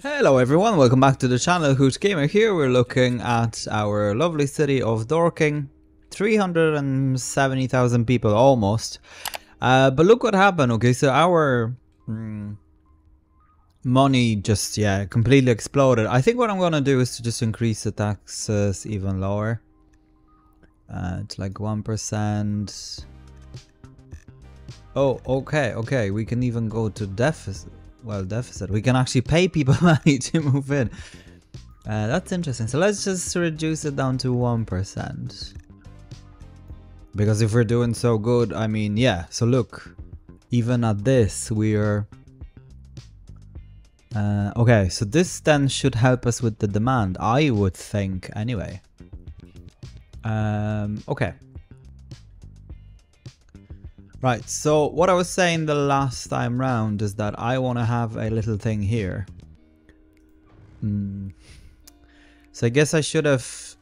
Hello everyone, welcome back to the channel. Hoot Gamer here. We're looking at our lovely city of Dorking. 370,000 people almost. But look what happened. Okay, so our money just completely exploded. I think what I'm gonna do is to just increase the taxes even lower. It's like 1%. Oh, okay. We can even go to deficit. Well, deficit. We can actually pay people money to move in. That's interesting. So let's just reduce it down to 1%. Because if we're doing so good, I mean, yeah. So look, even at this, we're... okay, so this then should help us with the demand, I would think, anyway. Okay. Right, so what I was saying the last time round is that I want to have a little thing here. So I guess I should have,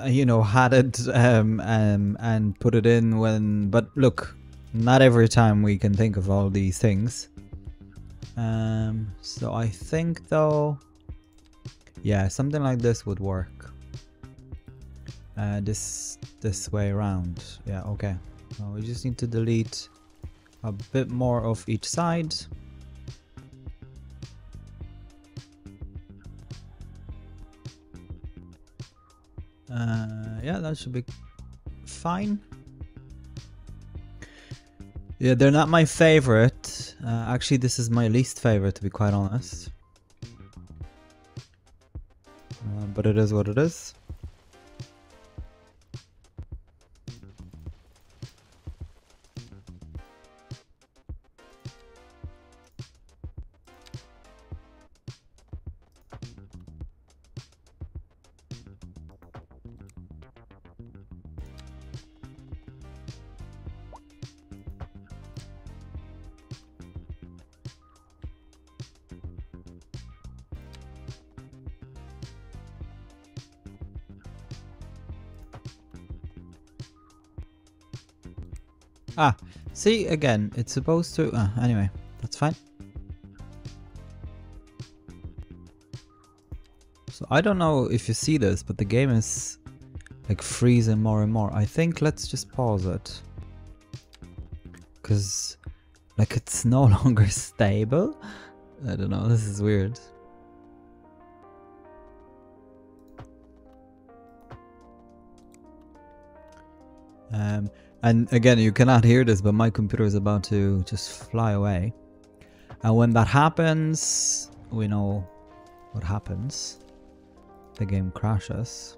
you know, had it and put it in when... But look, not every time we can think of all these things. So I think though... Yeah, something like this would work. This way around. Yeah, okay. Well, we just need to delete a bit more of each side. Yeah, that should be fine. Yeah, they're not my favorite. Actually, this is my least favorite, to be quite honest. But it is what it is. Ah, see, again, it's supposed to... anyway, that's fine. So I don't know if you see this, but the game is like freezing more and more. I think let's just pause it. Because like it's no longer stable. I don't know, this is weird. And again, you cannot hear this, but my computer is about to just fly away. And when that happens, we know what happens. The game crashes.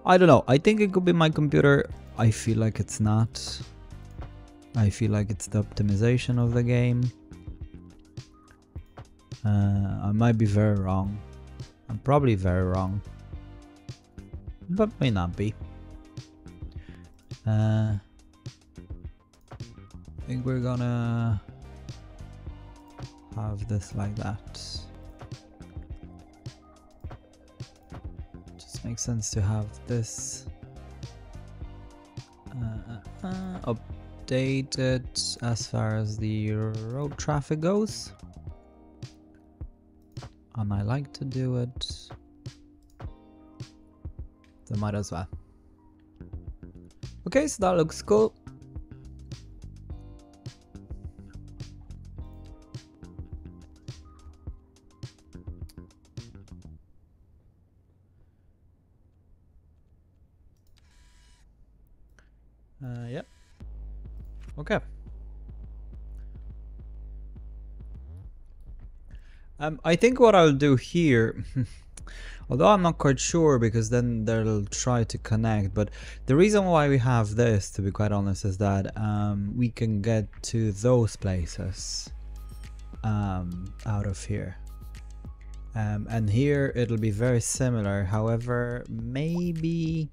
I don't know. I think it could be my computer. I feel like it's not. I feel like it's the optimization of the game. I might be very wrong. I'm probably very wrong. But may not be. I think we're gonna have this like that. Just makes sense to have this updated as far as the road traffic goes. And I like to do it. So might as well. Okay, so that looks cool. Yep. Okay. I think what I'll do here, although I'm not quite sure because then they'll try to connect, but the reason why we have this, to be quite honest, is that we can get to those places out of here. And here it'll be very similar, however, maybe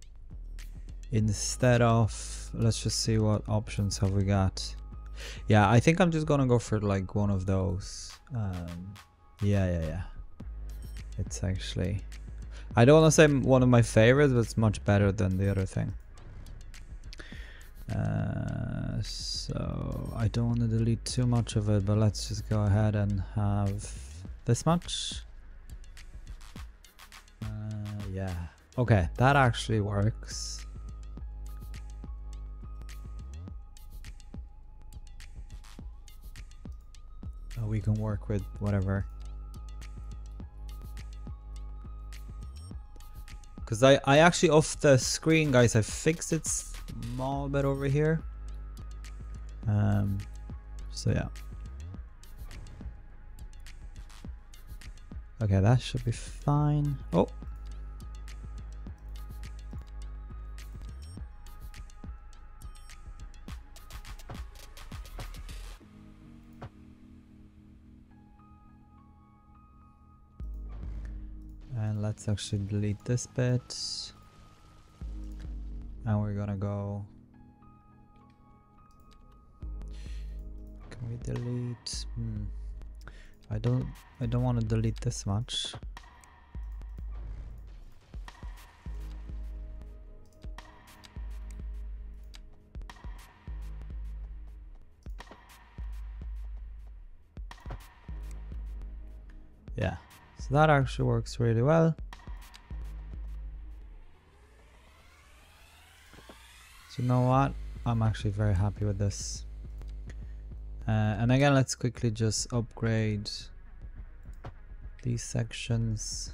instead of, let's just see what options have we got. Yeah, I think I'm just gonna go for like one of those. Yeah. It's actually, I don't want to say one of my favorites, but it's much better than the other thing. So I don't want to delete too much of it, but let's just go ahead and have this much. Yeah, okay, that actually works. We can work with whatever. Because I actually, off the screen, guys, I fixed it small bit over here. So yeah. Okay, that should be fine. Oh. And let's actually delete this bit. And we're gonna go. Can we delete? I don't want to delete this much. Yeah, so that actually works really well. So you know what? I'm actually very happy with this. And again, let's quickly just upgrade these sections.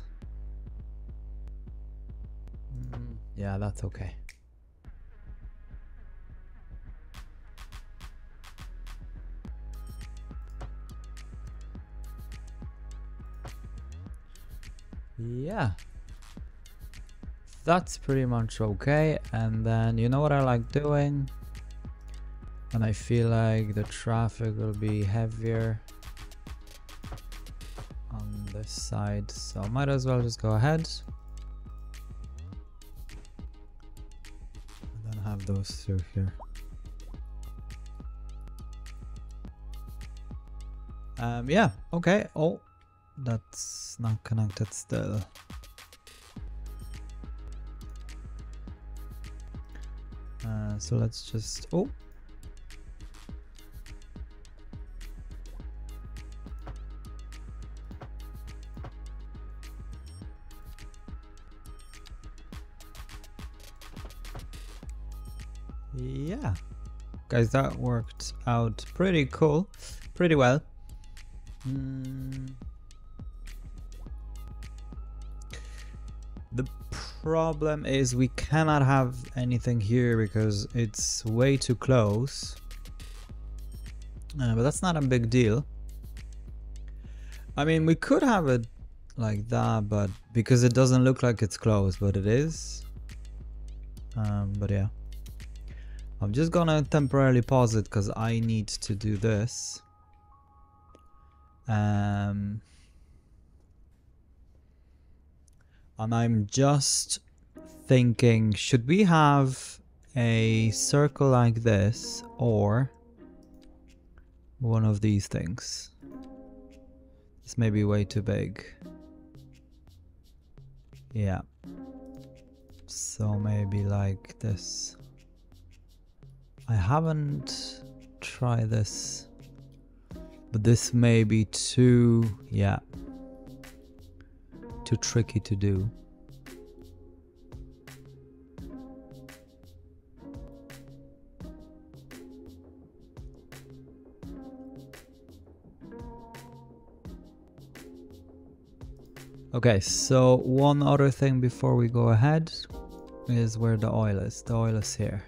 Yeah, that's okay. Yeah, that's pretty much okay. And then you know what I like doing? And I feel like the traffic will be heavier on this side, so I might as well just go ahead and then have those through here. Yeah, okay. Oh, that's not connected still. So let's just, oh. Yeah, guys, that worked out pretty cool, pretty well. The problem is we cannot have anything here because it's way too close. But that's not a big deal. I mean, we could have it like that, but because it doesn't look like it's close, but it is. But yeah. I'm just gonna temporarily pause it because I need to do this. And I'm just thinking, should we have a circle like this or one of these things? This may be way too big. Yeah. So maybe like this. I haven't tried this, but this may be too, yeah, too tricky to do. Okay, so one other thing before we go ahead is where the oil is. The oil is here.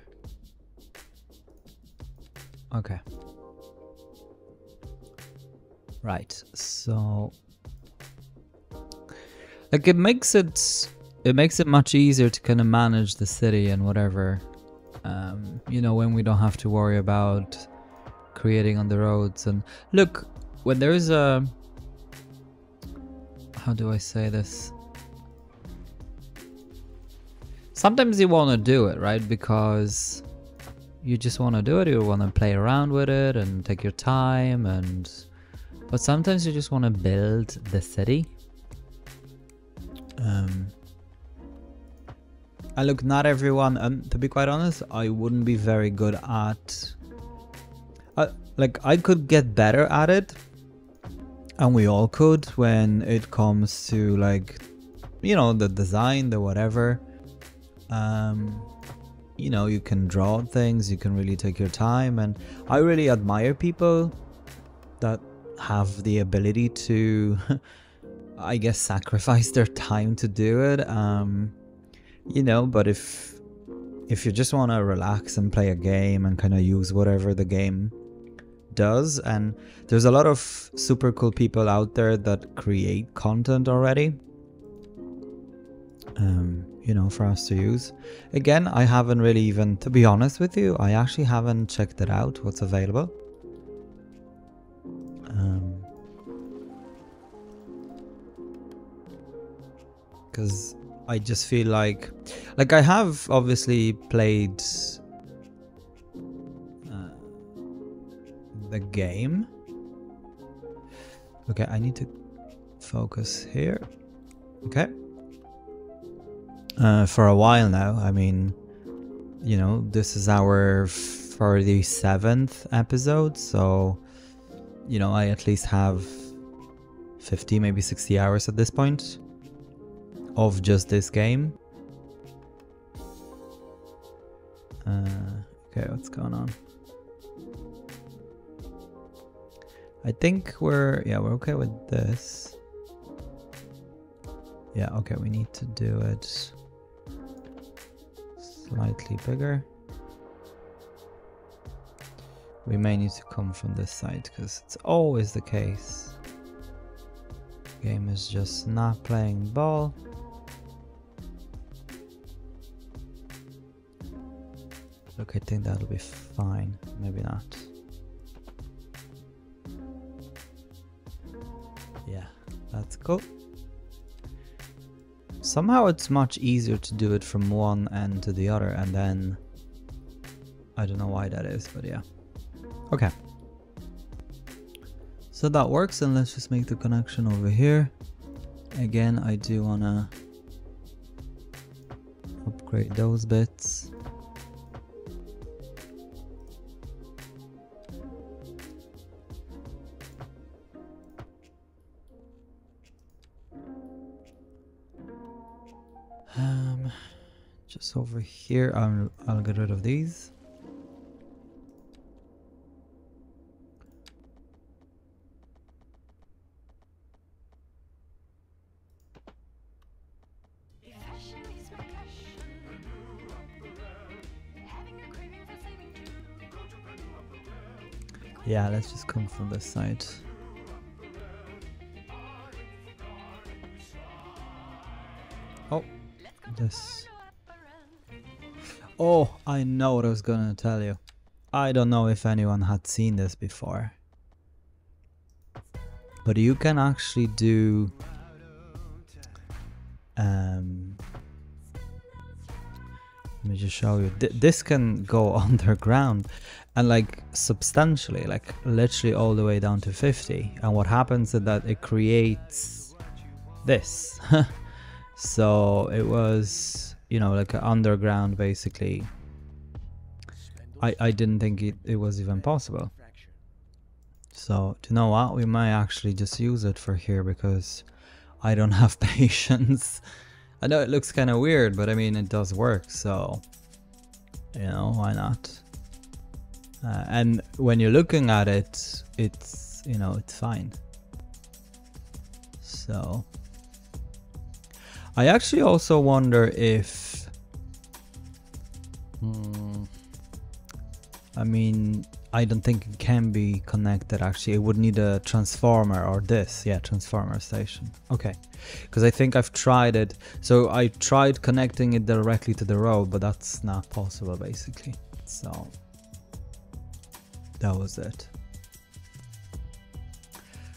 Okay. Right, so like it makes it much easier to kind of manage the city and whatever, you know, when we don't have to worry about creating on the roads. And look, when there is a, how do I say this? Sometimes you want to do it, right? Because you just want to do it, you want to play around with it and take your time, but sometimes you just want to build the city. And look, not everyone, and to be quite honest, I wouldn't be very good at, like I could get better at it, and we all could when it comes to like, you know, the design, the whatever. You know, you can draw things, you can really take your time, and I really admire people that have the ability to I guess sacrifice their time to do it. You know, but if you just want to relax and play a game and kind of use whatever the game does, and there's a lot of super cool people out there that create content already, you know, for us to use. Again, I haven't really even, to be honest with you, I actually haven't checked it out, what's available. Because I just feel like I have obviously played the game. Okay, I need to focus here. Okay. For a while now. I mean, you know, this is our 47th episode, so, you know, I at least have 50, maybe 60 hours at this point of just this game. Okay, what's going on? I think we're okay with this. Yeah, okay, we need to do it slightly bigger. We may need to come from this side because it's always the case. Game is just not playing ball. Look, I think that'll be fine. Maybe not. Yeah, that's cool. Somehow it's much easier to do it from one end to the other, and then I don't know why that is, but yeah. Okay. So that works, and let's just make the connection over here. Again, I do wanna upgrade those bits. Just over here, I'll get rid of these. Yeah, let's just come from this side. Oh, this. Oh, I know what I was gonna tell you. I don't know if anyone had seen this before, but you can actually do let me just show you. This can go underground and like substantially, like literally all the way down to 50. And what happens is that it creates this. So it was, you know, like an underground basically. I didn't think it was even possible. So, do you know what? We might actually just use it for here because I don't have patience. I know it looks kind of weird, but I mean, it does work. So, you know, why not? And when you're looking at it, it's, you know, it's fine. So, I actually also wonder if, I mean, I don't think it can be connected actually. It would need a transformer or this. Yeah, transformer station. Okay. Because I think I've tried it. So I tried connecting it directly to the road, but that's not possible basically. So that was it.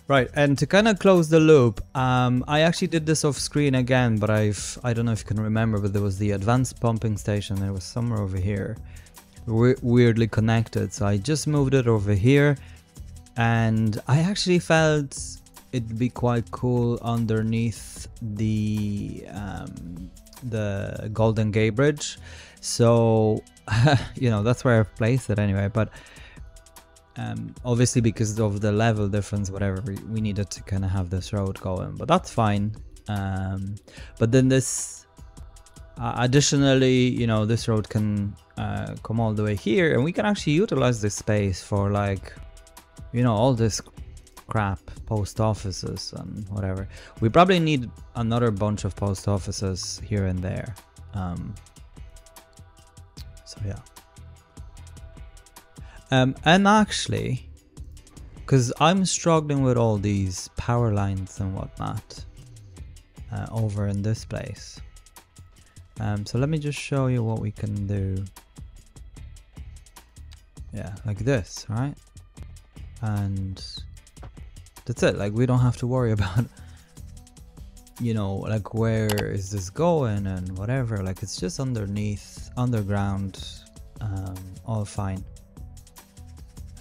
Right, and to kind of close the loop, I actually did this off screen again, but I don't know if you can remember, but there was the advanced pumping station. It was somewhere over here, weirdly connected. So I just moved it over here, and I actually felt it'd be quite cool underneath the the Golden Gate Bridge. So, you know, that's where I've placed it anyway. But obviously because of the level difference, whatever, we needed to kind of have this road going, but that's fine. But then this, additionally, you know, this road can come all the way here, and we can actually utilize this space for, like, you know, all this crap, post offices and whatever. We probably need another bunch of post offices here and there. So yeah. And actually, because I'm struggling with all these power lines and whatnot over in this place. So let me just show you what we can do. Yeah, like this, right? And that's it. Like, we don't have to worry about, you know, like, where is this going and whatever. Like, it's just underneath, underground, all fine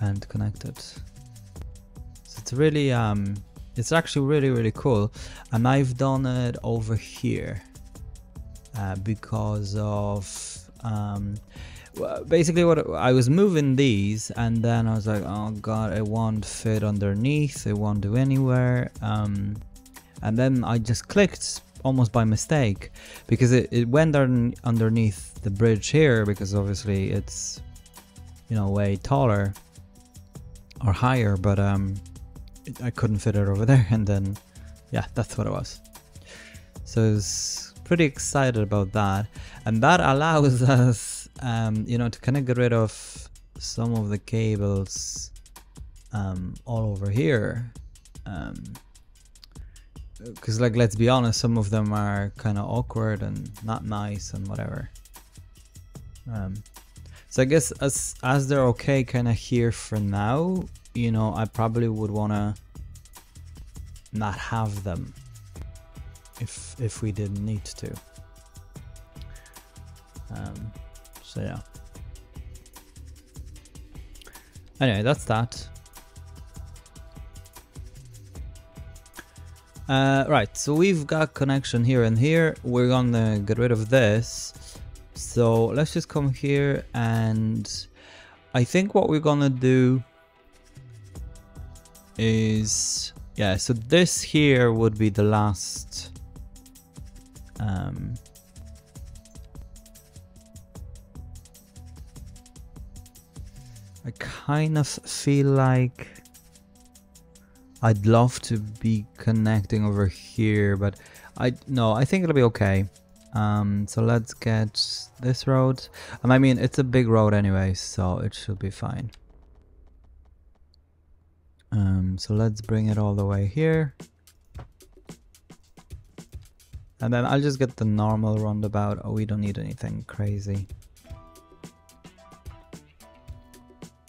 and connected. So it's really it's actually really cool. And I've done it over here because of basically what I was moving these, and then I was like, oh god, it won't fit underneath, it won't do anywhere. And then I just clicked almost by mistake, because it went underneath the bridge here, because obviously it's, you know, way taller or higher, but I couldn't fit it over there. And then yeah, that's what it was. So I was pretty excited about that, and that allows us you know, to kind of get rid of some of the cables all over here, because, like, let's be honest, some of them are kind of awkward and not nice and whatever. So I guess as they're okay kind of here for now, you know, I probably would want to not have them if we didn't need to. So yeah. Anyway, that's that. Right, so we've got connection here and here. We're gonna get rid of this. So let's just come here, and I think what we're gonna do is, yeah, so this here would be the last I kind of feel like I'd love to be connecting over here, but I think it'll be okay. So let's get this road, and I mean, it's a big road anyway, so it should be fine. So let's bring it all the way here, and then I'll just get the normal roundabout. Oh, we don't need anything crazy.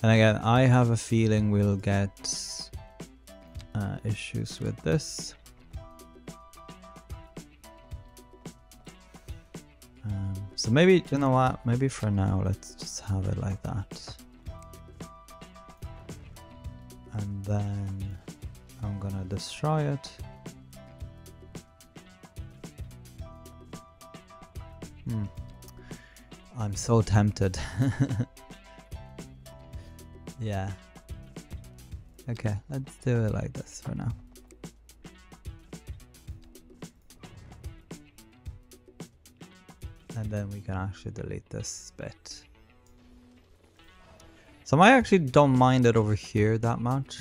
And again, I have a feeling we'll get issues with this. So maybe, you know what, maybe for now, let's just have it like that. And then I'm gonna destroy it. I'm so tempted. Yeah. Okay, let's do it like this for now. And then we can actually delete this bit. So I actually don't mind it over here that much,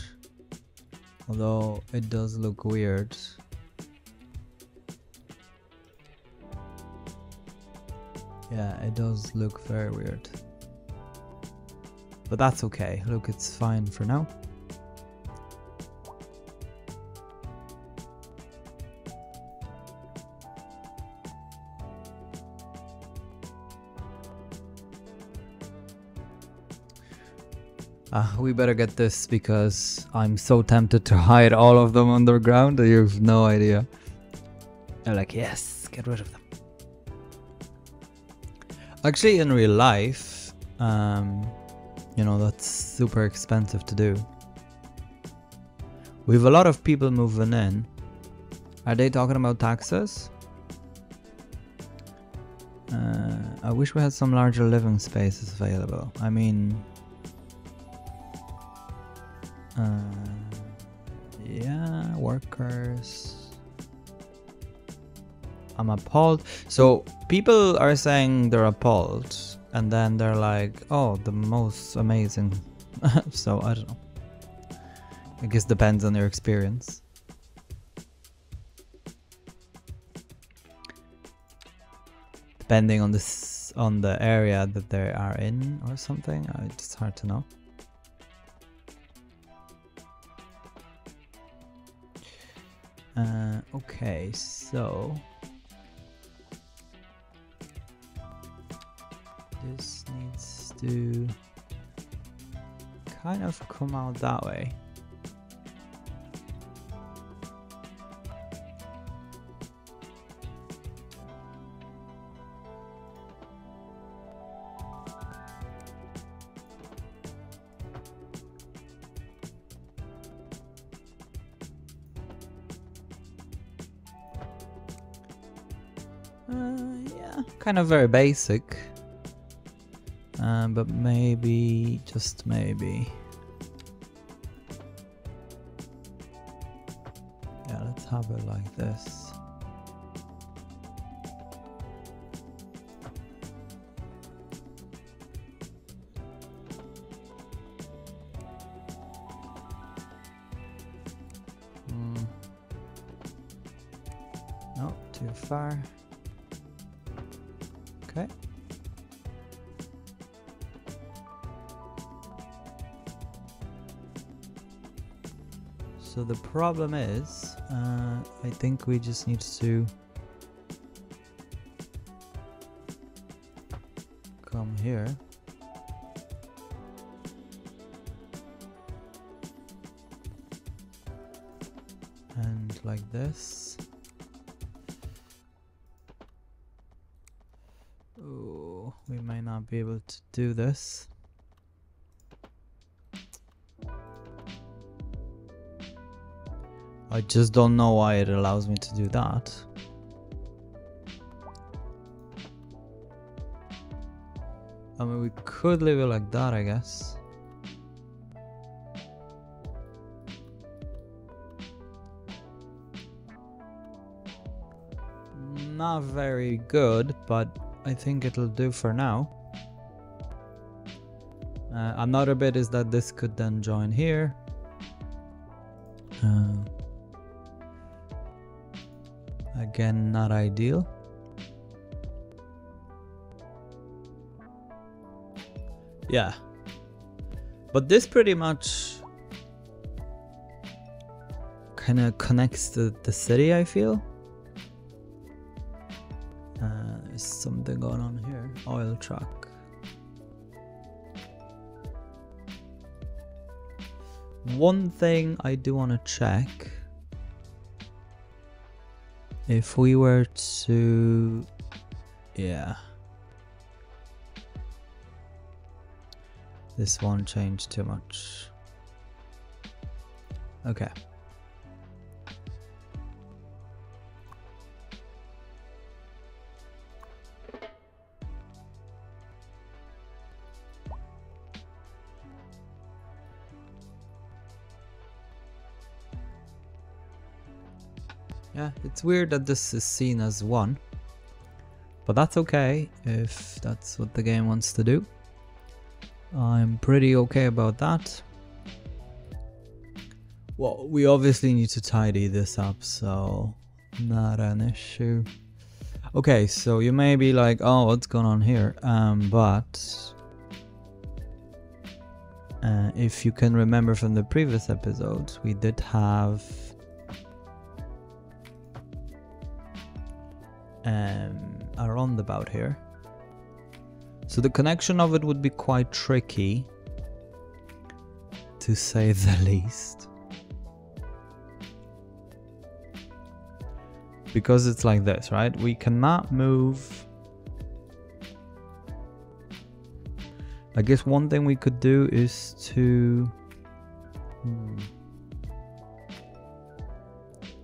although it does look weird. Yeah, it does look very weird. But that's okay. Look, it's fine for now. We better get this, because I'm so tempted to hide all of them underground that you have no idea. They're like, yes, get rid of them. Actually, in real life, you know, that's super expensive to do. We have a lot of people moving in. Are they talking about taxes? I wish we had some larger living spaces available. I mean, yeah, workers. I'm appalled. So people are saying they're appalled, and then they're like, "Oh, the most amazing." So I don't know. I guess depends on your experience. Depending on this, on the area that they are in or something. It's hard to know. Okay, so this needs to kind of come out that way. Yeah, kind of very basic. But maybe, just maybe. Yeah, let's have it like this. No, too far. Okay. So the problem is, I think we just need to come here. And like this. Oh, we might not be able to do this. I just don't know why it allows me to do that. I mean, we could leave it like that, I guess. Not very good, but I think it'll do for now. Another bit is that this could then join here. Again, not ideal. Yeah. But this pretty much kind of connects to the city, I feel. There's something going on here. Oil truck. One thing I do want to check. If we were to... Yeah. This won't change too much. Okay. Yeah, it's weird that this is seen as one, but that's okay if that's what the game wants to do. I'm pretty okay about that. Well, we obviously need to tidy this up, so not an issue. Okay, so you may be like, oh, what's going on here? But if you can remember from the previous episodes, we did have a roundabout here. So the connection of it would be quite tricky, to say the least. Because it's like this, right? We cannot move. I guess one thing we could do is to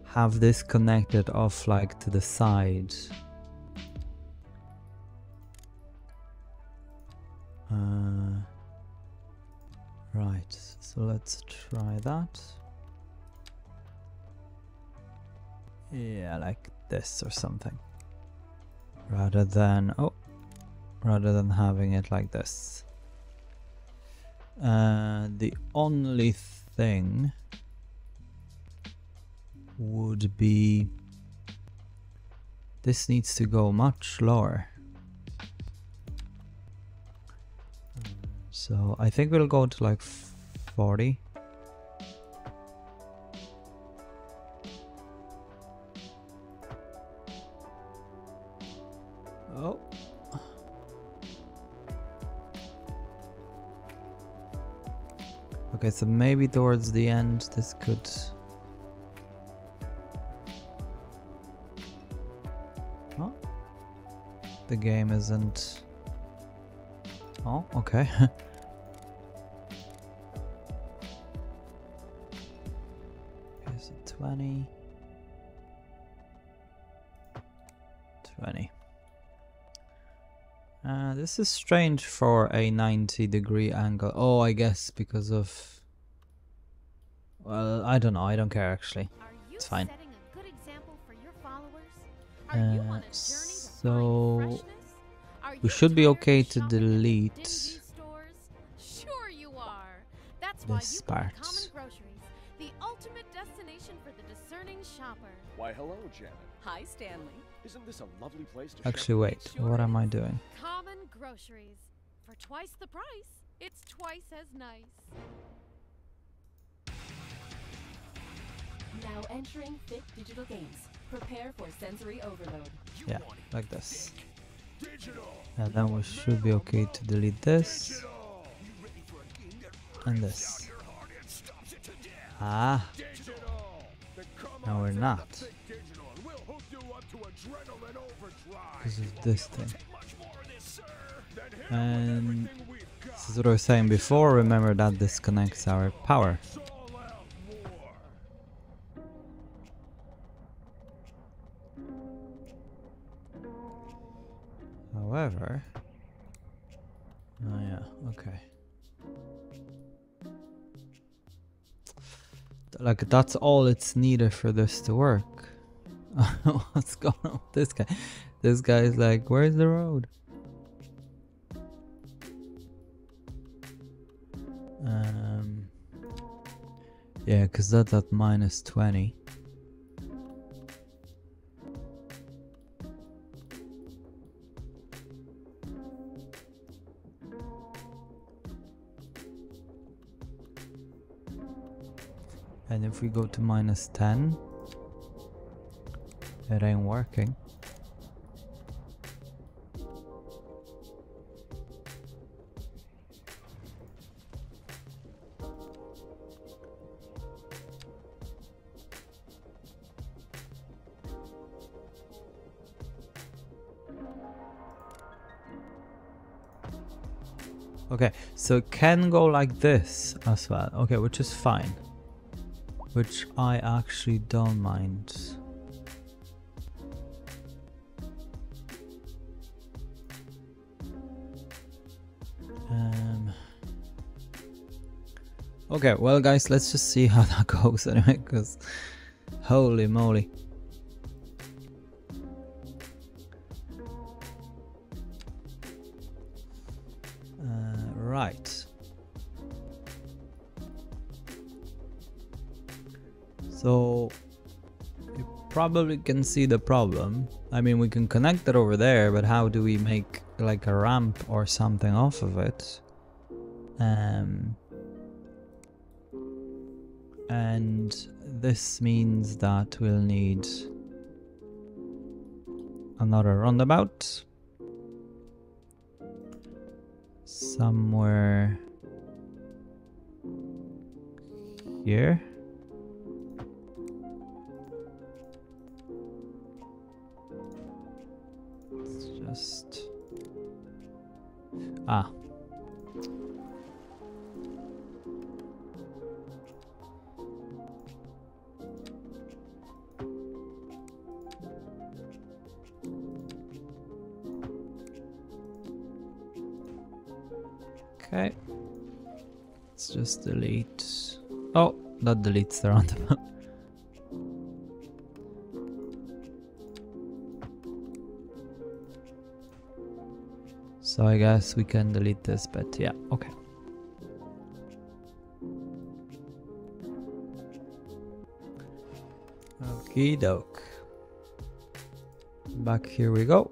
have this connected off like to the side. Let's try that. Yeah, like this or something. Rather than having it like this. The only thing would be this needs to go much lower. So I think we'll go to like 40. Oh. Okay, so maybe towards the end this could... Oh. The game isn't... Oh, okay. Here's a 20. 20. This is strange for a 90-degree angle. Oh, I guess because of... Well, I don't know. I don't care, actually. It's fine. So... We should be okay to delete Sure you are. That's this part. The ultimate destination for the discerning shopper. Why, hello, Janet. Hi, Stanley. Isn't this a lovely place to Actually, wait. What am I doing? Common groceries. For twice the price, it's twice as nice. Now entering Fit Digital Games. Prepare for sensory overload. Yeah, like this. And then we should be okay to delete this. And this. Ah. No, we're not. Because of this thing. And this is what I was saying before. Remember that disconnects our power. However, oh yeah, okay. Like that's all it's needed for this to work. What's going on with this guy? This guy is like, where's the road? Yeah, because that's at -20. And if we go to -10, it ain't working. Okay, so it can go like this as well. Okay, which is fine. Which I actually don't mind. Okay, well guys, let's just see how that goes anyway, because holy moly. Right. So you probably can see the problem. I mean, we can connect it over there, but how do we make like a ramp or something off of it? And this means that we'll need another roundabout somewhere here. It's just okay, let's just delete Oh, that deletes the roundabout. So I guess we can delete this bit. Yeah, okay. Okie doke. Back here we go.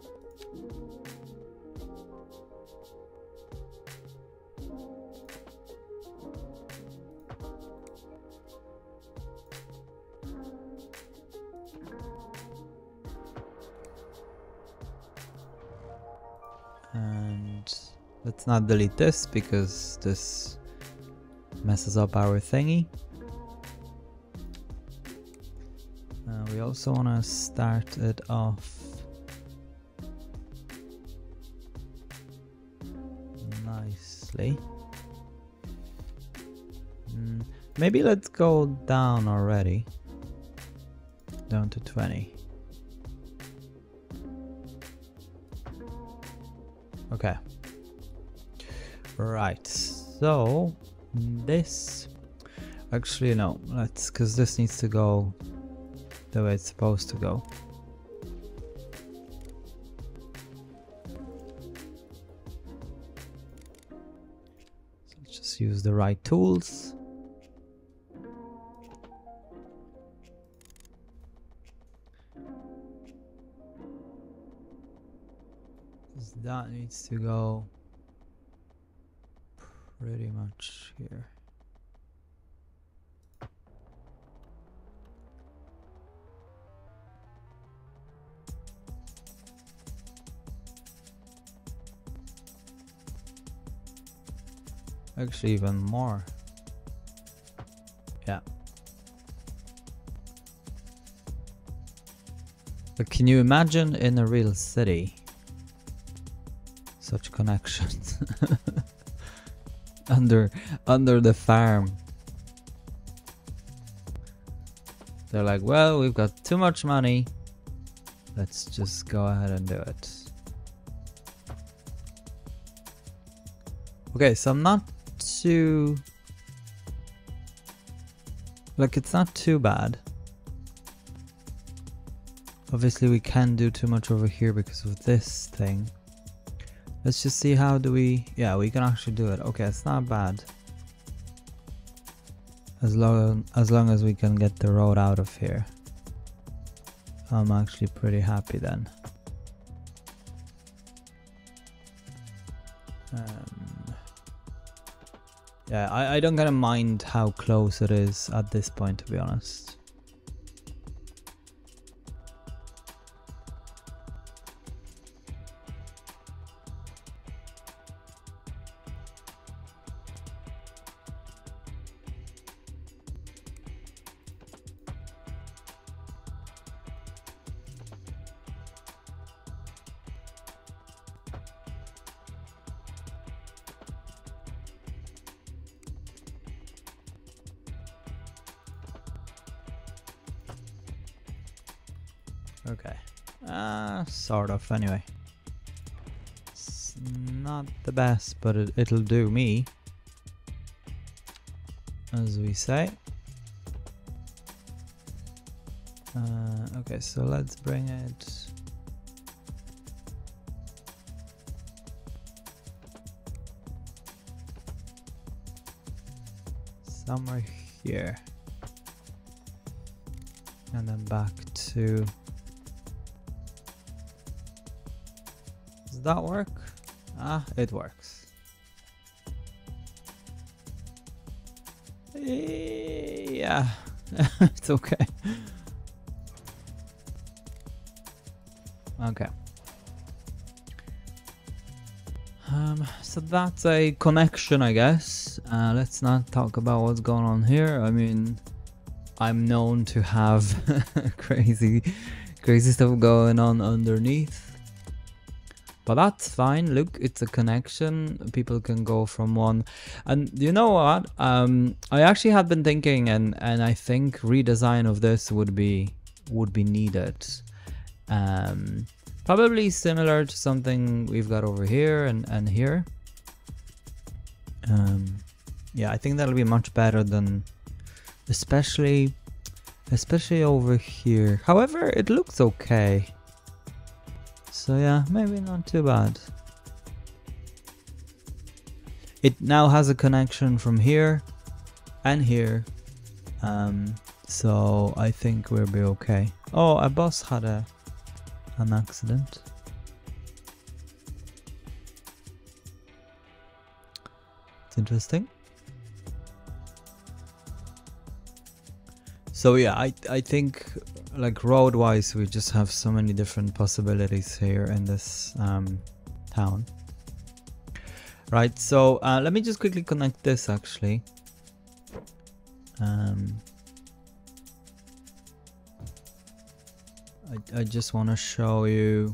And let's not delete this because this messes up our thingy. We also want to start it off nicely. Maybe let's go down already. Down to 20. Okay. Right. So this actually no, let's because this needs to go the way it's supposed to go. So let's just use the right tools. That needs to go pretty much here. Actually, even more. Yeah. But can you imagine in a real city? Such connections under the farm. They're like, well, we've got too much money. Let's just go ahead and do it. Okay, so I'm not too... like, it's not too bad. Obviously, we can do too much over here because of this thing. Let's just see how do we... yeah, we can actually do it. Okay, it's not bad. As long as we can get the road out of here. I'm actually pretty happy then. Yeah, I don't kind of mind how close it is at this point, to be honest. Okay, sort of, anyway. It's not the best, but it'll do me, as we say. Okay, so let's bring it somewhere here, and then back to... does that work? Ah, it works. Yeah, it's okay. Okay. So that's a connection, I guess. Let's not talk about what's going on here. I mean, I'm known to have crazy stuff going on underneath. But that's fine. Look, it's a connection. People can go from one. And you know what? I actually had been thinking, and I think redesign of this would be needed. Probably similar to something we've got over here and here. Yeah, I think that'll be much better than especially over here. However, it looks okay. So yeah, maybe not too bad. It now has a connection from here and here. So I think we'll be okay. Oh, a bus had an accident. It's interesting. So yeah, I think like road wise we just have so many different possibilities here in this town. Right, so let me just quickly connect this actually. I just want to show you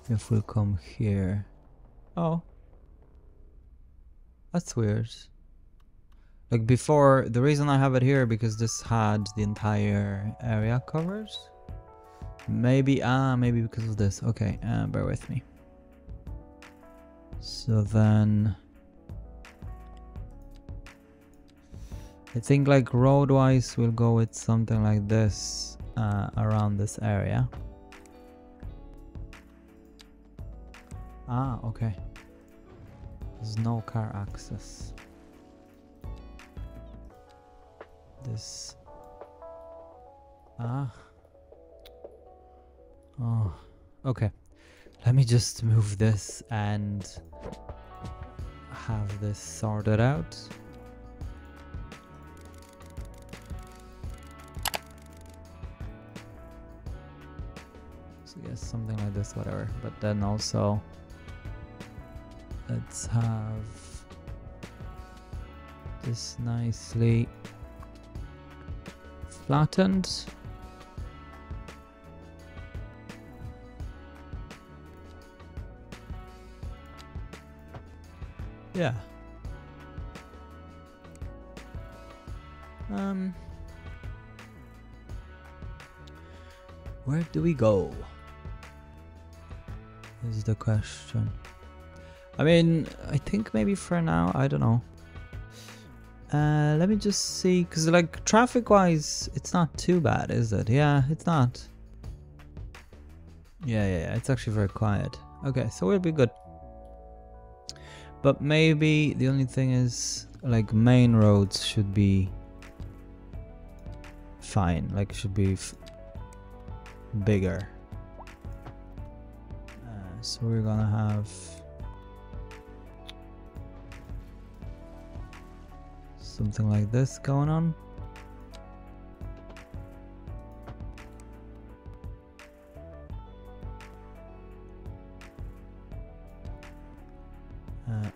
if we'll come here. Oh, that's weird. Like before, the reason I have it here because this had the entire area covered. Maybe maybe because of this. Okay, bear with me. So then I think like road wise we'll go with something like this around this area. Okay. There's no car access. This oh, okay. Let me just move this and have this sorted out. So yes, something like this, whatever. But then also let's have this nicely flattened. Yeah. Where do we go? Is the question. I mean, I think maybe for now, I don't know. Let me just see, because like traffic wise, it's not too bad, is it? Yeah, it's not. Yeah, it's actually very quiet. Okay, so we'll be good. But maybe the only thing is like main roads should be fine, like should be bigger. So we're gonna have something like this going on.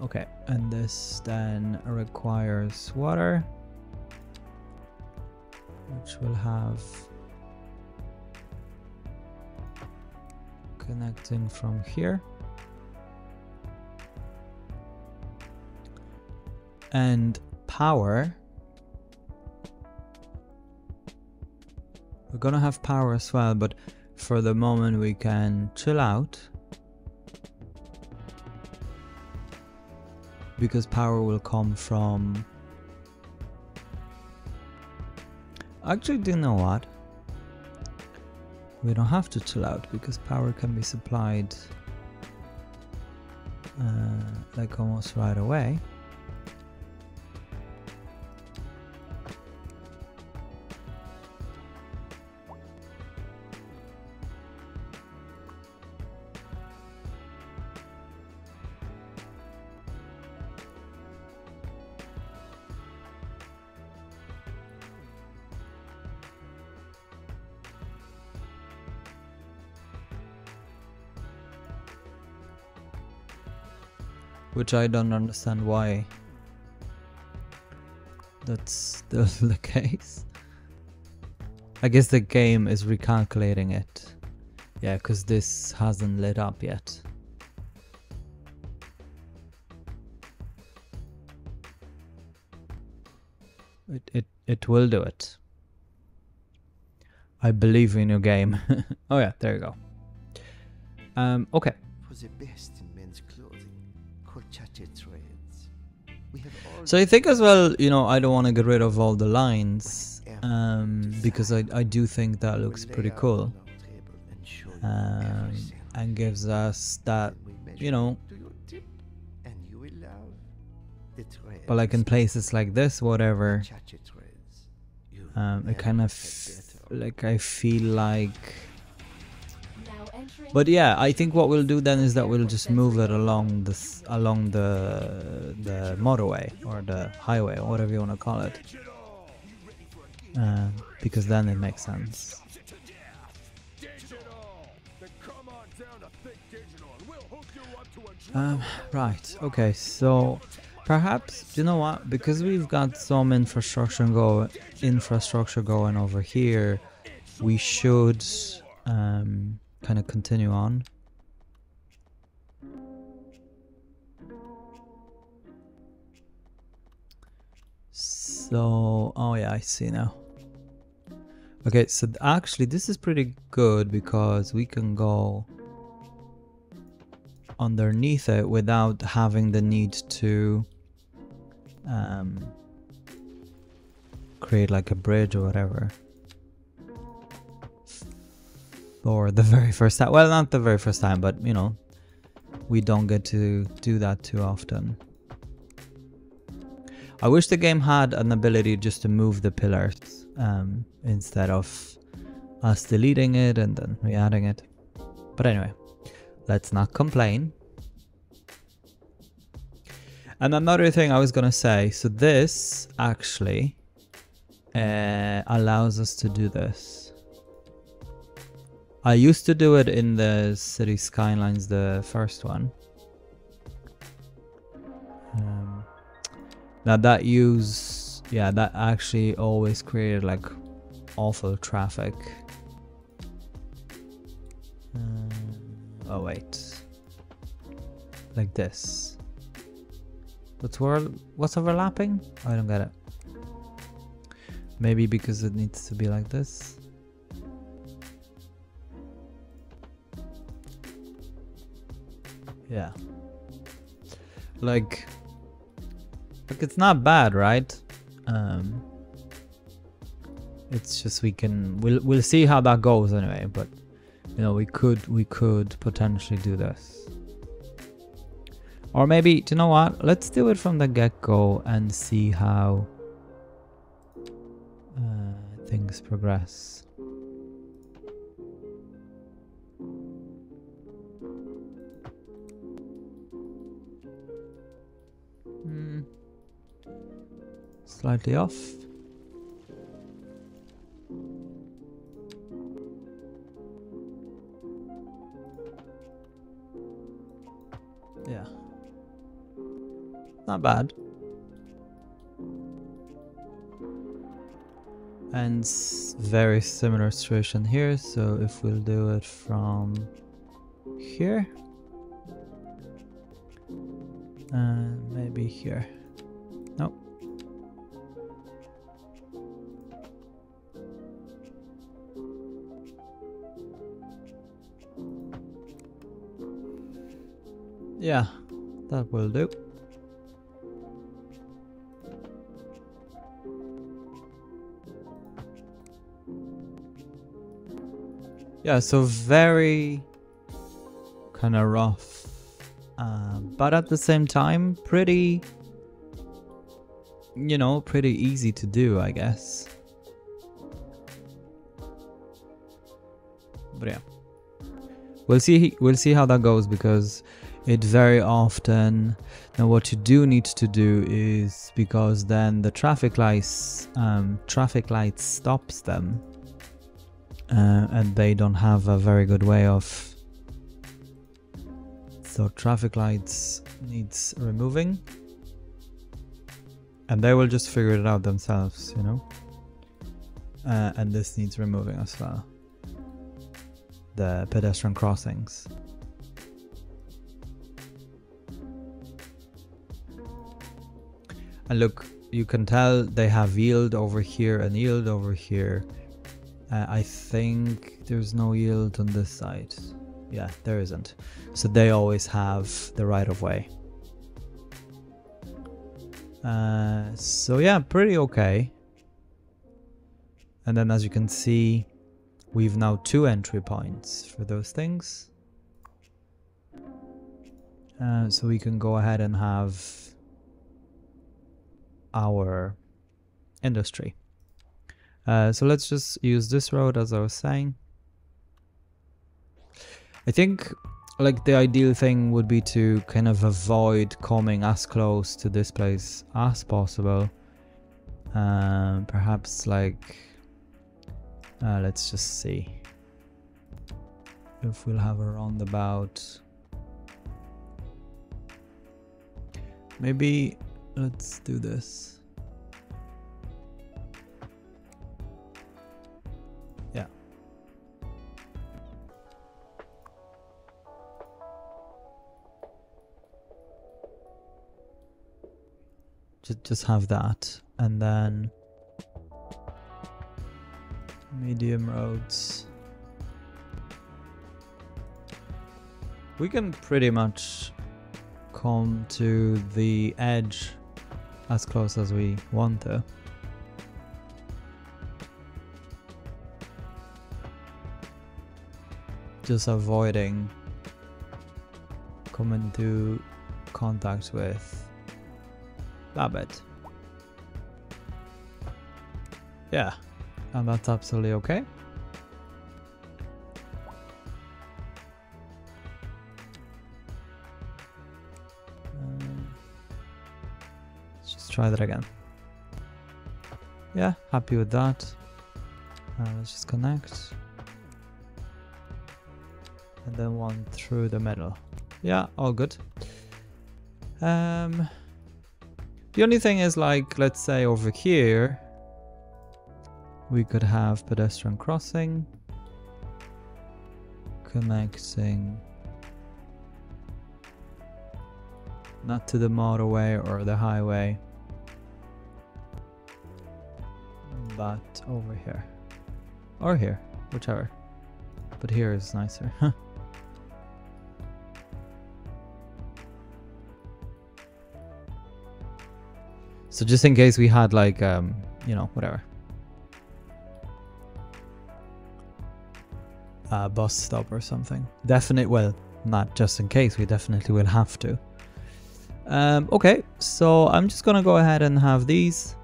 Okay, and this then requires water, which will have connecting from here. And power. We're gonna have power as well, but for the moment we can chill out. Because power will come from... Actually, do you know what? We don't have to chill out because power can be supplied like almost right away. Which I don't understand why that's still the case. I guess the game is recalculating it. Yeah, because this hasn't lit up yet. It will do it. I believe in your game. Oh yeah, there you go. Okay. For the best in men's clothing, Colchate Trades. So I think as well, you know, I don't want to get rid of all the lines, because I do think that looks pretty cool, and gives us that, you know, but like in places like this, whatever, it kind of like I feel like. But yeah, I think what we'll do then is that we'll just move it along this, along the motorway or the highway or whatever you want to call it, because then it makes sense. Right. Okay. So perhaps, you know what? Because we've got some infrastructure going over here, we should kind of continue on. So, oh yeah, I see now. Okay, so actually this is pretty good because we can go underneath it without having the need to create like a bridge or whatever. For the very first time. Well, not the very first time, but you know, we don't get to do that too often. I wish the game had an ability just to move the pillars instead of us deleting it and then re-adding it. But anyway, let's not complain. And another thing I was gonna say, so this actually allows us to do this. I used to do it in the City Skylines, the first one. Now that that actually always created like awful traffic. Oh wait, like this. What's overlapping? I don't get it. Maybe because it needs to be like this. Yeah. Like it's not bad, right? It's just we'll see how that goes anyway, but you know, we could potentially do this. Or maybe, do you know what? Let's do it from the get-go and see how things progress. Slightly off. Yeah. Not bad. And very similar situation here, so if we'll do it from here and maybe here. Nope. Yeah, that will do. Yeah, so very kind of rough, but at the same time pretty, you know, pretty easy to do, I guess. But yeah, we'll see how that goes, because it very often, now what you do need to do is, because then the traffic light stops them, and they don't have a very good way of, so traffic lights needs removing, and they will just figure it out themselves, you know. And this needs removing as well, the pedestrian crossings. And look, you can tell they have yield over here and yield over here. I think there's no yield on this side. Yeah, there isn't. So they always have the right of way. So yeah, pretty okay. And then as you can see, we've now 2 entry points for those things. So we can go ahead and have our industry. So let's just use this road as I was saying. I think like the ideal thing would be to kind of avoid coming as close to this place as possible. Perhaps like let's just see if we'll have a roundabout. Maybe let's do this. Yeah. Just have that, and then medium roads. We can pretty much come to the edge as close as we want to. Just avoiding coming into contact with that bit. Yeah, and that's absolutely okay. Let's just try that again. Yeah, happy with that. Let's just connect. And then one through the middle. Yeah, all good. The only thing is, like, let's say over here, we could have pedestrian crossing connecting not to the motorway or the highway, but over here or here, whichever, but here is nicer. So just in case we had like you know, whatever, a bus stop or something. Definitely, well, not just in case, we definitely will have to. Okay, so I'm just gonna go ahead and have these.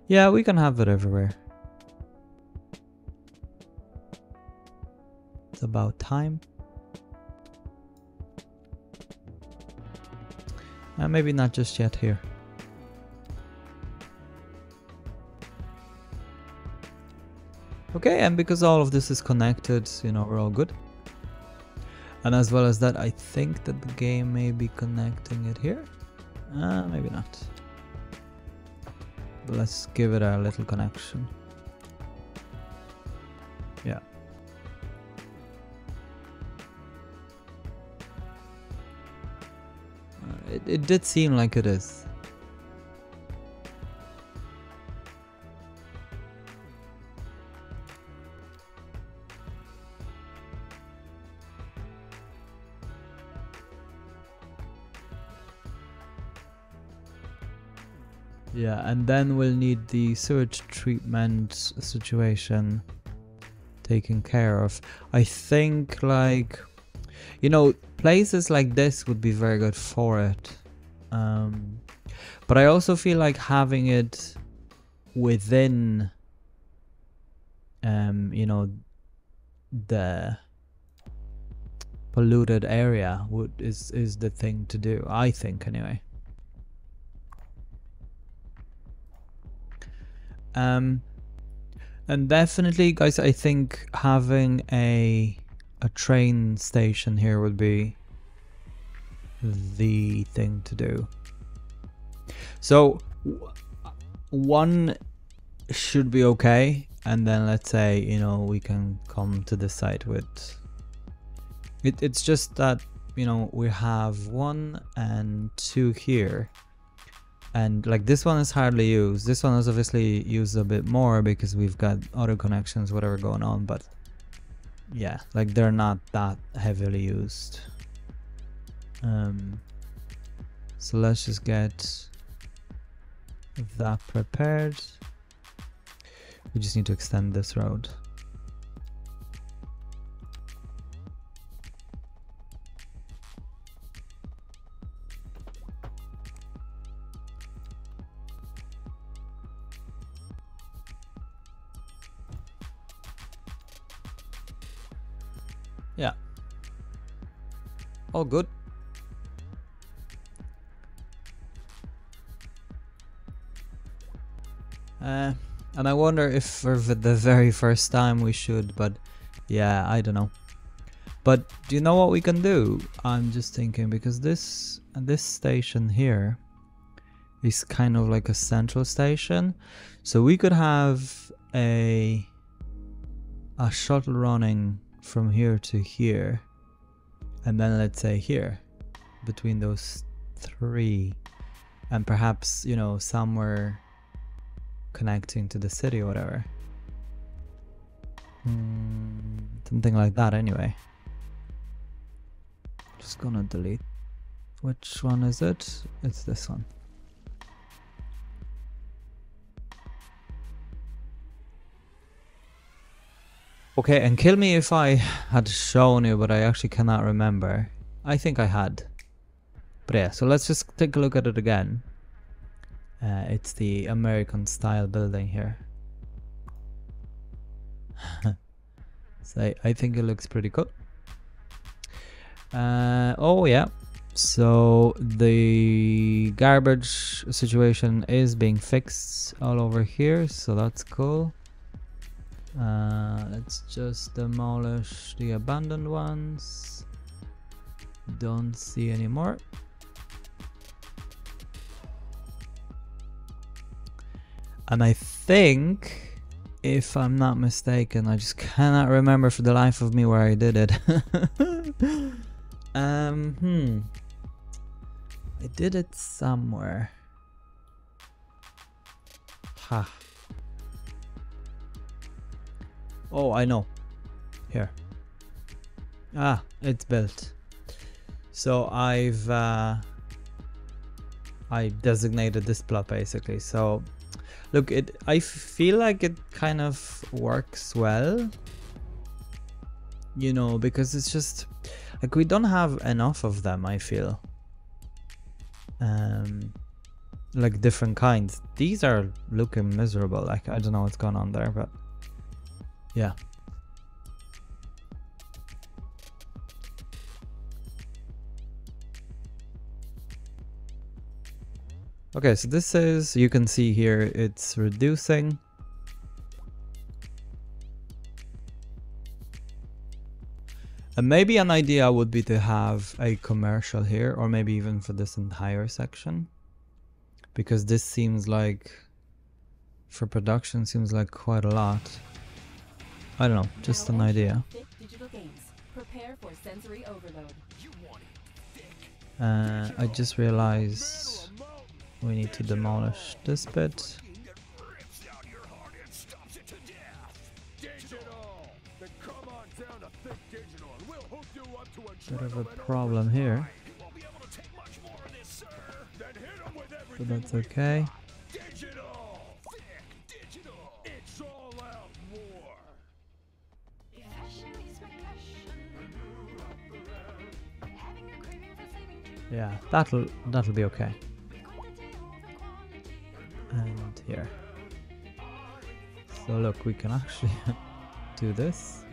Yeah, we can have it everywhere. It's about time. Maybe not just yet here. Okay, and because all of this is connected, you know, we're all good. And as well as that, I think that the game may be connecting it here. Maybe not. But let's give it a little connection. Yeah. It did seem like it is. Yeah, and then we'll need the sewage treatment situation taken care of. I think, like, you know, places like this would be very good for it. But I also feel like having it within, you know, the polluted area is the thing to do, I think, anyway. And definitely, guys, I think having a train station here would be the thing to do. So one should be okay, and then let's say, you know, we can come to the site with it. It's just that, you know, we have 1 and 2 here, and like this one is hardly used. This one is obviously used a bit more because we've got other connections, whatever going on, but yeah, like they're not that heavily used. So let's just get that prepared. We just need to extend this road. Yeah. All good. And I wonder if for the very first time we should, but yeah, I don't know. But do you know what we can do? I'm just thinking, because this station here is kind of like a central station, so we could have a shuttle running from here to here, and then let's say here between those three, and perhaps, you know, somewhere connecting to the city or whatever. Something like that anyway. Just gonna delete. Which one is it? It's this one. Okay, and kill me if I had shown you, but I actually cannot remember. I think I had. But yeah, so let's just take a look at it again. It's the American style building here. So I think it looks pretty cool. Oh yeah, so the garbage situation is being fixed all over here, so that's cool. Let's just demolish the abandoned ones. Don't see any more. And I think, if I'm not mistaken, I just cannot remember for the life of me where I did it. I did it somewhere. Ha. Oh, I know. Here. Ah, it's built. So I designated this plot basically. So look, I feel like it kind of works well, you know, because it's just like we don't have enough of them, I feel. Like different kinds. These are looking miserable. Like I don't know what's going on there, but yeah. Okay, so this is, you can see here, it's reducing. And maybe an idea would be to have a commercial here, or maybe even for this entire section. Because this seems like, for production, seems like quite a lot. I don't know, just an idea. Digital games. Prepare for sensory overload. I just realized we need to demolish this bit. Bit of a problem here, but that's okay. Yeah, that'll be okay. And here. So look, we can actually do this.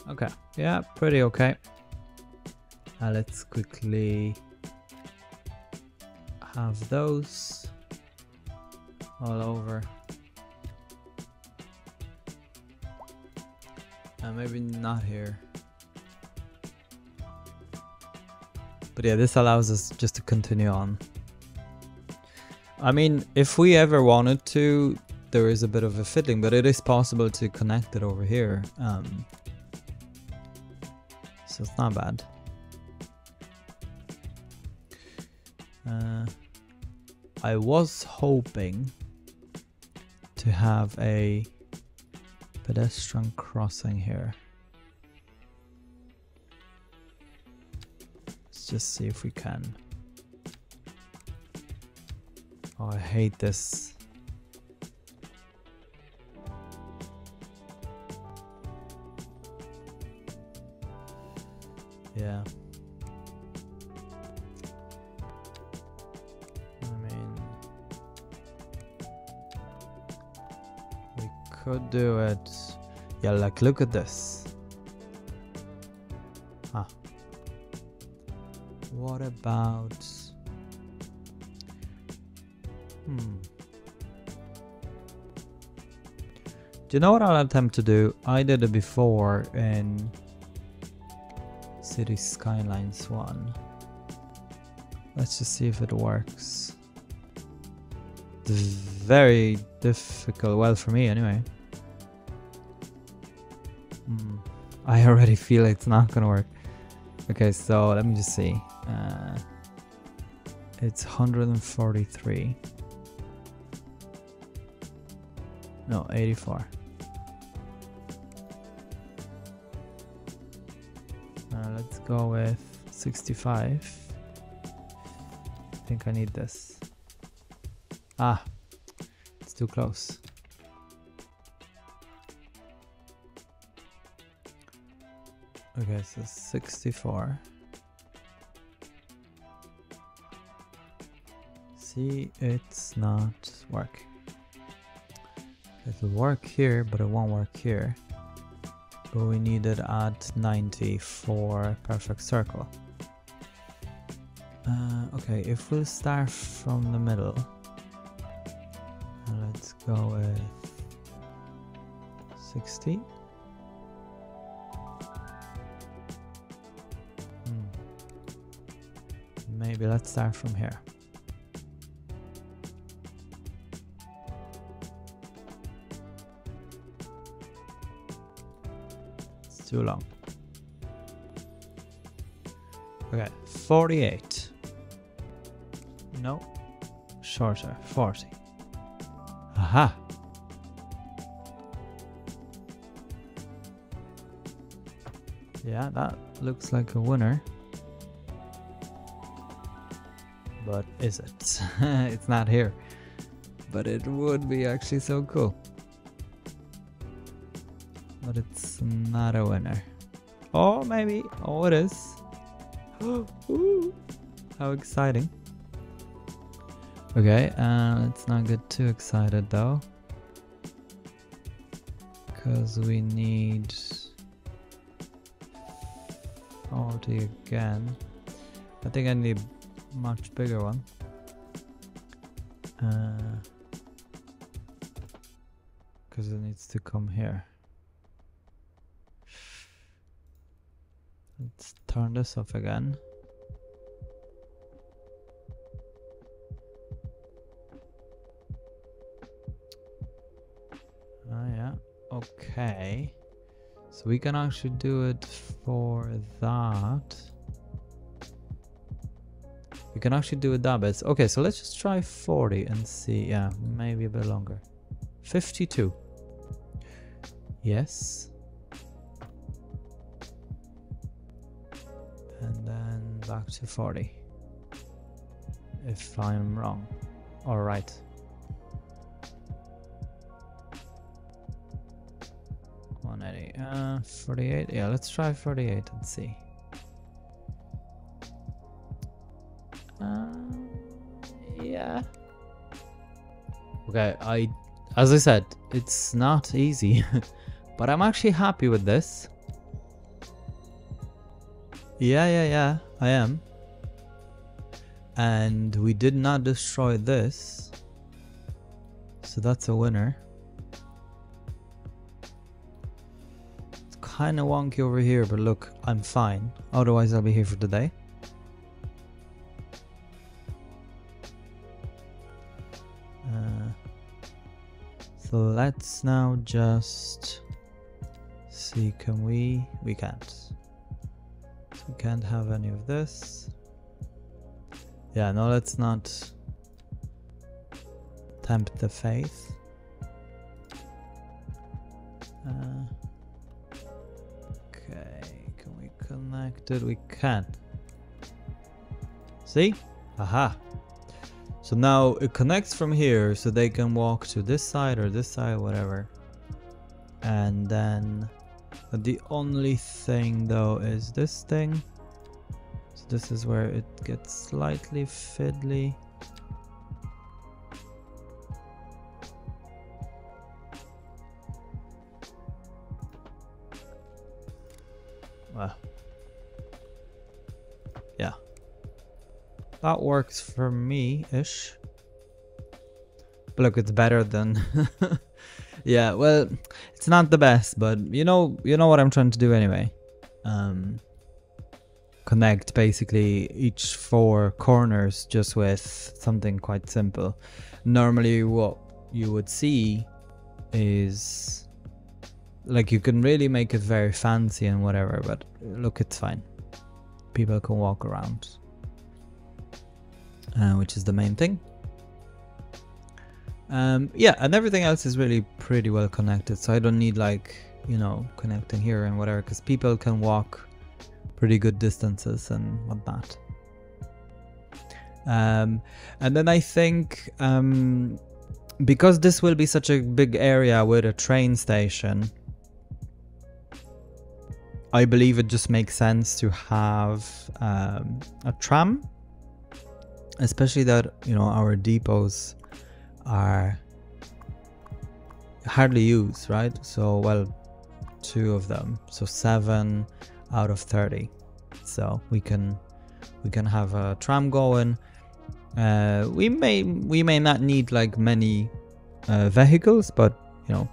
Okay, yeah, pretty okay. Let's quickly have those all over. Maybe not here. But yeah, this allows us just to continue on. I mean, if we ever wanted to, there is a bit of a fiddling, but it is possible to connect it over here. so it's not bad. I was hoping to have a pedestrian crossing here. Let's just see if we can. Oh, I hate this. Yeah. Could do it. Yeah, like look at this. Ah. What about do you know what I'll attempt to do? I did it before in City Skylines 1. Let's just see if it works. It's very difficult, well for me anyway. I already feel it's not gonna work. Okay, so let me just see. It's 143. No, 84. Let's go with 65. I think I need this. Ah, it's too close. Okay, so 64. See, it's not working. It'll work here, but it won't work here. But we need it at 90 for a perfect circle. Okay, if we'll start from the middle, let's go with 60. Maybe let's start from here. It's too long. Okay, 48. No, shorter, 40. Aha! Yeah, that looks like a winner. But is it? It's not here. But it would be actually so cool. But it's not a winner. Oh, maybe. Oh, it is. Ooh, how exciting. Okay, let's not get too excited though. Because we need 40 again. I think I need a much bigger one. Because it needs to come here. Let's turn this off again. Yeah, okay. So we can actually do it for that. We can actually do it that bit. Okay, so let's just try 40 and see. Yeah, maybe a bit longer. 52. Yes. And then back to 40. If I'm wrong. Or right. 180. 48. Yeah, let's try 48 and see. Yeah. Okay, as I said, it's not easy, but I'm actually happy with this. Yeah, I am. And we did not destroy this, so that's a winner. It's kind of wonky over here, but look, I'm fine. Otherwise, I'll be here for today. So let's now just see, can we can't. We can't have any of this. Yeah, no, let's not tempt the faith. Okay, can we connect it? We can. See? Aha. So now it connects from here, so they can walk to this side or this side, whatever. And then the only thing though is this thing. So this is where it gets slightly fiddly. Well, yeah, that works for me-ish. But look, it's better than yeah, well, it's not the best, but you know what I'm trying to do anyway. Connect basically each 4 corners just with something quite simple. Normally what you would see is like you can really make it very fancy and whatever, but look, it's fine. People can walk around, which is the main thing. Yeah, and everything else is really pretty well connected, so I don't need like, you know, connecting here and whatever, because people can walk pretty good distances and whatnot. And then I think because this will be such a big area with a train station, I believe it just makes sense to have a tram, especially that, you know, our depots are hardly used, right? So, well, 2 of them, so 7 out of 30. So we can have a tram going. We may not need like many vehicles, but you know,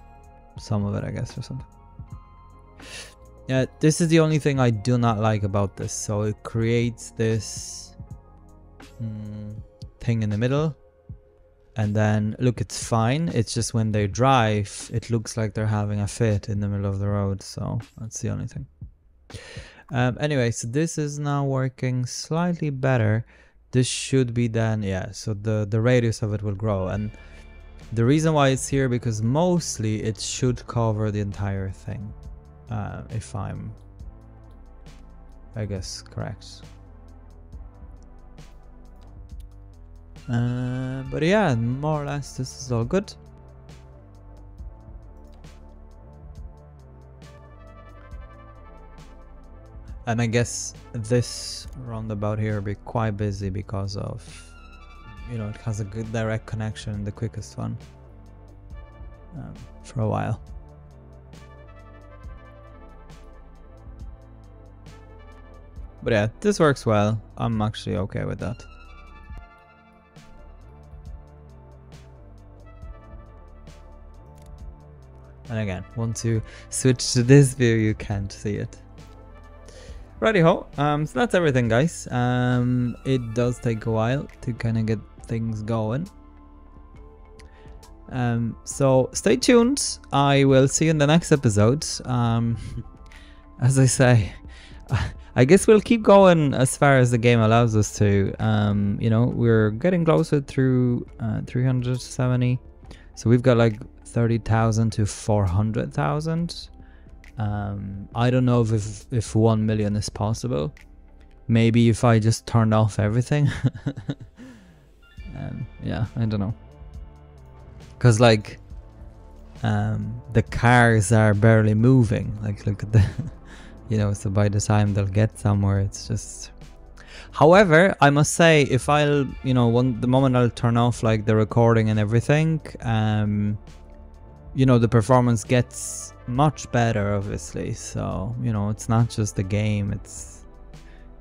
some of it, I guess, or something. Yeah, this is the only thing I do not like about this. So it creates this thing in the middle. And then, look, it's fine. It's just when they drive, it looks like they're having a fit in the middle of the road. So that's the only thing. Anyway, so this is now working slightly better. This should be then, yeah, so the radius of it will grow. And the reason why it's here, because mostly it should cover the entire thing. If I'm, I guess, correct. But yeah, more or less this is all good. And I guess this roundabout here will be quite busy because of, you know, it has a good direct connection, the quickest one, for a while. But yeah, this works well. I'm actually okay with that. And again, once you switch to this view, you can't see it. Righty-ho, so that's everything, guys. It does take a while to kind of get things going. So stay tuned. I will see you in the next episode. As I say, I guess we'll keep going as far as the game allows us to. You know, we're getting closer through 370. So we've got like 30,000 to 400,000. I don't know if 1 million is possible. Maybe if I just turned off everything. Yeah, I don't know. Cause like the cars are barely moving. Like look at the, you know. So by the time they'll get somewhere, it's just. However, I must say, if I'll, you know, the moment I'll turn off like the recording and everything, you know, the performance gets much better, obviously. So, you know, it's not just the game, it's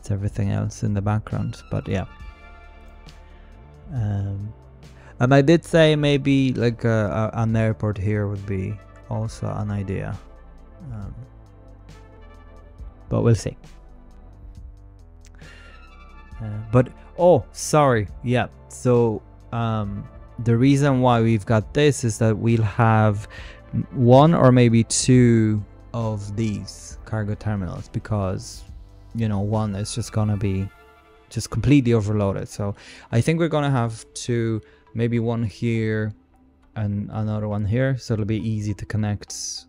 everything else in the background. But yeah. And I did say maybe like an airport here would be also an idea. But we'll see. But oh, sorry, yeah, so the reason why we've got this is that we'll have 1 or maybe 2 of these cargo terminals, because you know, one is just gonna be just completely overloaded. So I think we're gonna have two, maybe one here and another one here, so it'll be easy to connect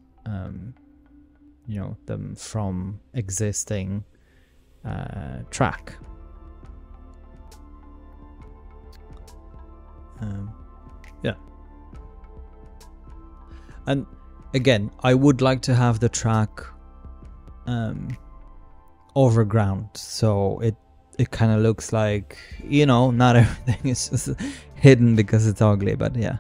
you know, them from existing track. Yeah. And again, I would like to have the track overground, so it kind of looks like, you know, not everything is just hidden because it's ugly, but yeah.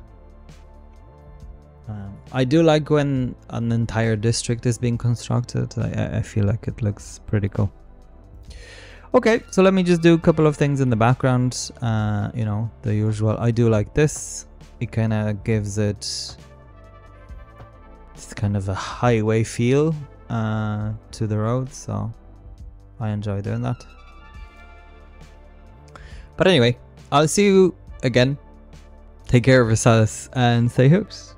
I do like when an entire district is being constructed. I feel like it looks pretty cool. Okay, so let me just do a couple of things in the background. You know, the usual. I do like this. It kind of gives it it's kind of a highway feel to the road, so I enjoy doing that. But anyway, I'll see you again. Take care of yourselves and stay hooked.